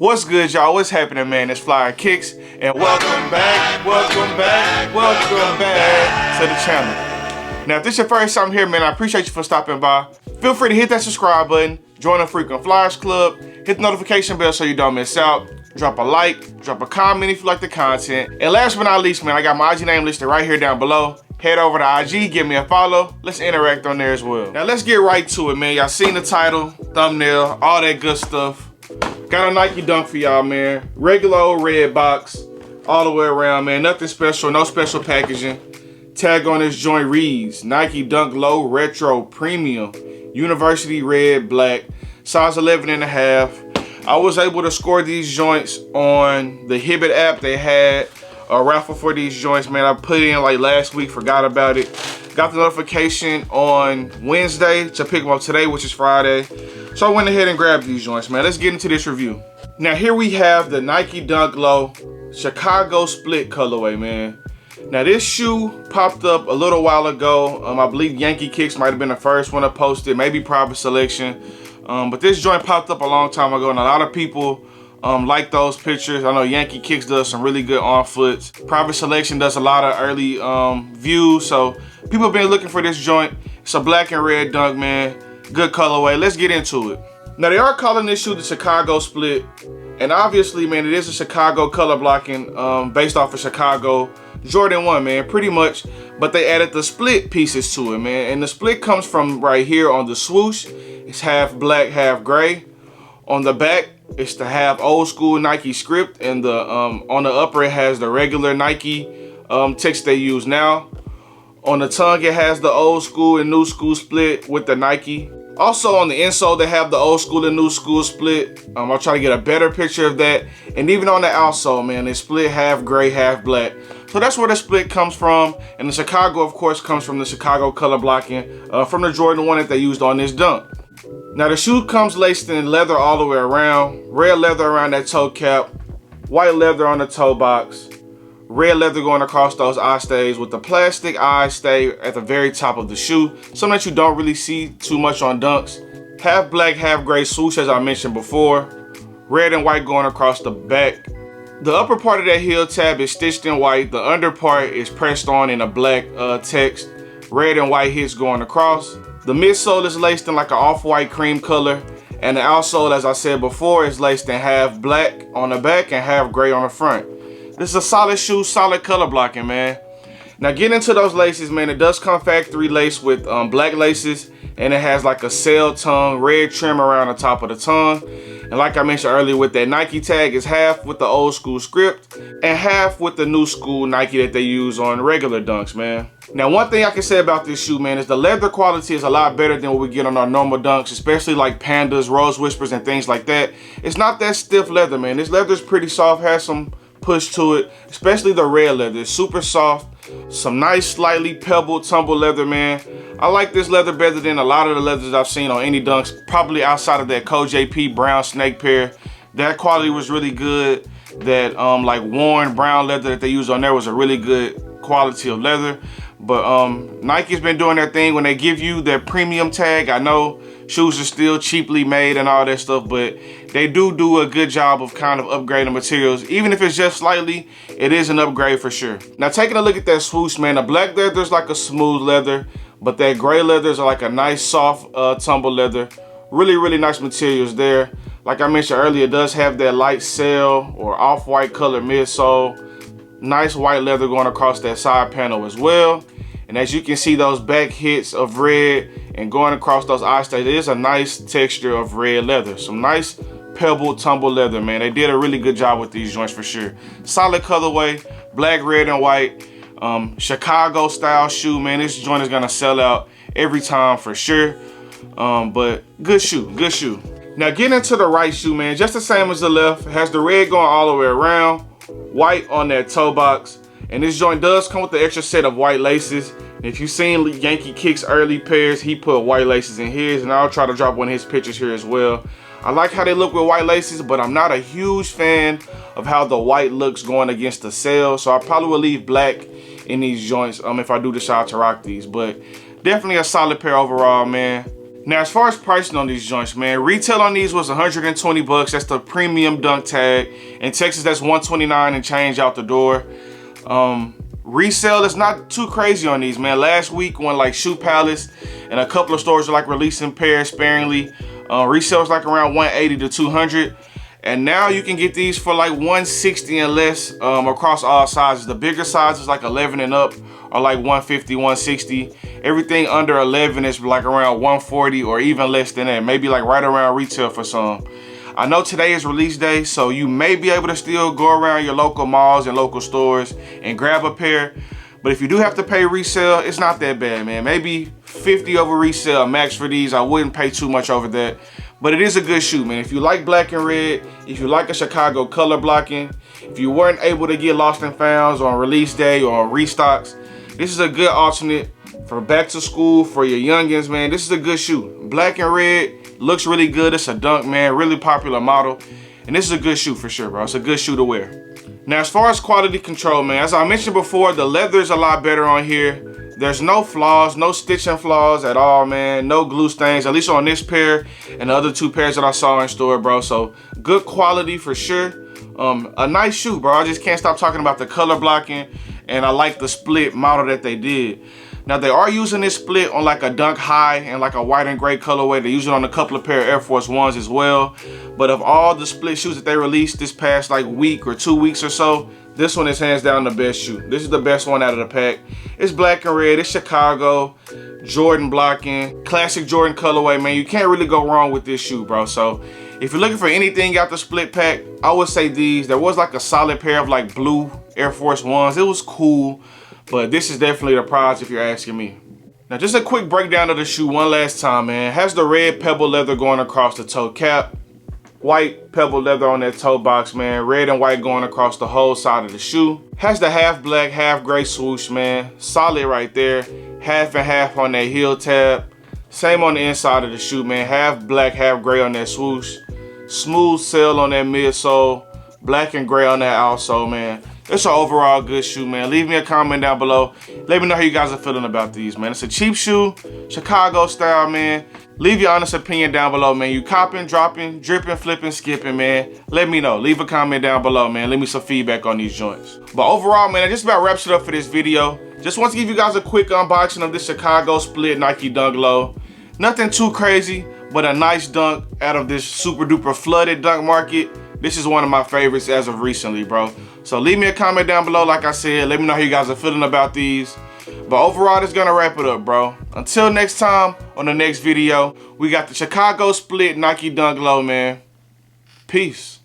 What's good, y'all? What's happening, man? It's FLYEERRKicks, and welcome back to the channel. Now, if this is your first time here, man, I appreciate you for stopping by. Feel free to hit that subscribe button, join the Frequent Flyers Club, hit the notification bell so you don't miss out. Drop a like, drop a comment if you like the content. And last but not least, man, I got my IG name listed right here down below. Head over to IG, give me a follow. Let's interact on there as well. Now let's get right to it, man. Y'all seen the title, thumbnail, all that good stuff. Got a Nike Dunk for y'all, man. Regular old red box, all the way around, man. Nothing special, no special packaging. Tag on this joint reads, Nike Dunk Low Retro Premium, University Red Black, size 11.5. I was able to score these joints on the Hibbett app. They had a raffle for these joints, man. I put it in like last week, forgot about it. Got the notification on Wednesday to pick them up today, which is Friday. So I went ahead and grabbed these joints, man. Let's get into this review. Now here we have the Nike Dunk Low Chicago Split colorway, man. Now this shoe popped up a little while ago. I believe Untitled might have been the first one to post it, maybe Private Selection. But this joint popped up a long time ago, and a lot of people like those pictures. I know Untitled does some really good on foots. Private Selection does a lot of early views, so people have been looking for this joint. It's a black and red dunk, man. Good colorway. Let's get into it. Now they are calling this shoe the Chicago Split, and obviously, man, it is a Chicago color blocking based off of Chicago Jordan 1, man, pretty much. But they added the split pieces to it, man, and the split comes from right here on the swoosh. It's half black, half gray. On the back, it's the half old school Nike script, and the on the upper it has the regular Nike text they use now. On the tongue, it has the old school and new school split with the Nike. Also on the insole, they have the old school and new school split. I'll try to get a better picture of that. And even on the outsole, man, they split half gray, half black. So that's where the split comes from. And the Chicago, of course, comes from the Chicago color blocking from the Jordan 1 that they used on this dunk. Now the shoe comes laced in leather all the way around. Red leather around that toe cap. White leather on the toe box. Red leather going across those eye stays with the plastic eye stay at the very top of the shoe. Something that you don't really see too much on dunks. Half black, half gray swoosh, as I mentioned before. Red and white going across the back. The upper part of that heel tab is stitched in white. The under part is pressed on in a black text. Red and white hits going across. The midsole is laced in like an off-white cream color. And the outsole, as I said before, is laced in half black on the back and half gray on the front. This is a solid shoe, solid color blocking, man. Now getting into those laces, man, it does come factory lace with black laces, and it has like a sail tongue, red trim around the top of the tongue. And like I mentioned earlier, with that Nike tag, it's half with the old school script and half with the new school Nike that they use on regular dunks, man. Now one thing I can say about this shoe, man, is the leather quality is a lot better than what we get on our normal dunks, especially like Pandas, Rose Whispers, and things like that. It's not that stiff leather, man. This leather is pretty soft, has some push to it, especially the red leather. It's super soft, some nice slightly pebbled tumble leather, man. I like this leather better than a lot of the leathers I've seen on any dunks, probably outside of that JP brown snake pair. That quality was really good. That like worn brown leather that they used on there was a really good quality of leather. But Nike's been doing their thing when they give you their premium tag. I know shoes are still cheaply made and all that stuff, but they do a good job of kind of upgrading materials. Even if it's just slightly, it is an upgrade for sure. Now taking a look at that swoosh, man, the black leather is like a smooth leather, but that gray leathers are like a nice soft tumble leather. Really nice materials there. Like I mentioned earlier, it does have that light sail or off-white color midsole. Nice white leather going across that side panel as well. And as you can see, those back hits of red and going across those eye stays, it is a nice texture of red leather. Some nice pebbled tumble leather, man. They did a really good job with these joints for sure. Solid colorway, black, red, and white. Chicago style shoe, man. This joint is gonna sell out every time for sure. But good shoe, good shoe. Now getting into the right shoe, man, just the same as the left. It has the red going all the way around, white on that toe box. And this joint does come with the extra set of white laces. And if you've seen Untitled's early pairs, he put white laces in his, and I'll try to drop one of his pictures here as well. I like how they look with white laces, but I'm not a huge fan of how the white looks going against the sail. So I probably will leave black in these joints if I do decide to rock these. But definitely a solid pair overall, man. Now, as far as pricing on these joints, man, retail on these was 120 bucks. That's the premium dunk tag. In Texas, that's 129 and change out the door. Resale is not too crazy on these, man. Last week when like Shoe Palace and a couple of stores were like releasing pairs sparingly, resale was like around 180 to 200. And now you can get these for like 160 and less across all sizes. The bigger sizes like 11 and up are like 150, 160. Everything under 11 is like around 140 or even less than that. Maybe like right around retail for some. I know today is release day, so you may be able to still go around your local malls and local stores and grab a pair. But if you do have to pay resale, it's not that bad, man. Maybe 50 over resale max for these. I wouldn't pay too much over that. But it is a good shoe, man. If you like black and red, if you like a Chicago color blocking, if you weren't able to get lost and founds on release day or on restocks, this is a good alternate for back to school for your youngins, man. This is a good shoe. Black and red, looks really good. It's a dunk, man. Really popular model. And this is a good shoe for sure, bro. It's a good shoe to wear. Now, as far as quality control, man, as I mentioned before, the leather is a lot better on here. There's no flaws, no stitching flaws at all, man. No glue stains, at least on this pair and the other 2 pairs that I saw in store, bro. So good quality for sure. A nice shoe, bro. I just can't stop talking about the color blocking, and I like the split model that they did. Now, they are using this split on like a dunk high and like a white and gray colorway. They use it on a couple of pair of Air Force Ones as well. But of all the split shoes that they released this past like week or 2 weeks or so, this one is hands down the best shoe. This is the best one out of the pack. It's black and red, it's Chicago, Jordan blocking, classic Jordan colorway, man. You can't really go wrong with this shoe, bro. So if you're looking for anything out the split pack, I would say these. There was like a solid pair of like blue Air Force Ones. It was cool. But this is definitely the prize if you're asking me. Now, just a quick breakdown of the shoe one last time, man. It has the red pebble leather going across the toe cap. White pebble leather on that toe box, man. Red and white going across the whole side of the shoe. Has the half black, half gray swoosh, man. Solid right there. Half and half on that heel tab. Same on the inside of the shoe, man. Half black, half gray on that swoosh. Smooth sail on that midsole. Black and gray on that outsole, man. It's an overall good shoe, man. Leave me a comment down below. Let me know how you guys are feeling about these, man. It's a cheap shoe, Chicago style, man. Leave your honest opinion down below, man. You copping, dropping, dripping, flipping, skipping, man. Let me know. Leave a comment down below, man. Leave me some feedback on these joints. But overall, man, that just about wraps it up for this video. Just want to give you guys a quick unboxing of this Chicago split Nike Dunk Low. Nothing too crazy, but a nice dunk out of this super duper flooded dunk market. This is one of my favorites as of recently, bro. So leave me a comment down below, like I said. Let me know how you guys are feeling about these. But overall, that's gonna wrap it up, bro. Until next time, on the next video, we got the Chicago split Nike Dunk Low, man. Peace.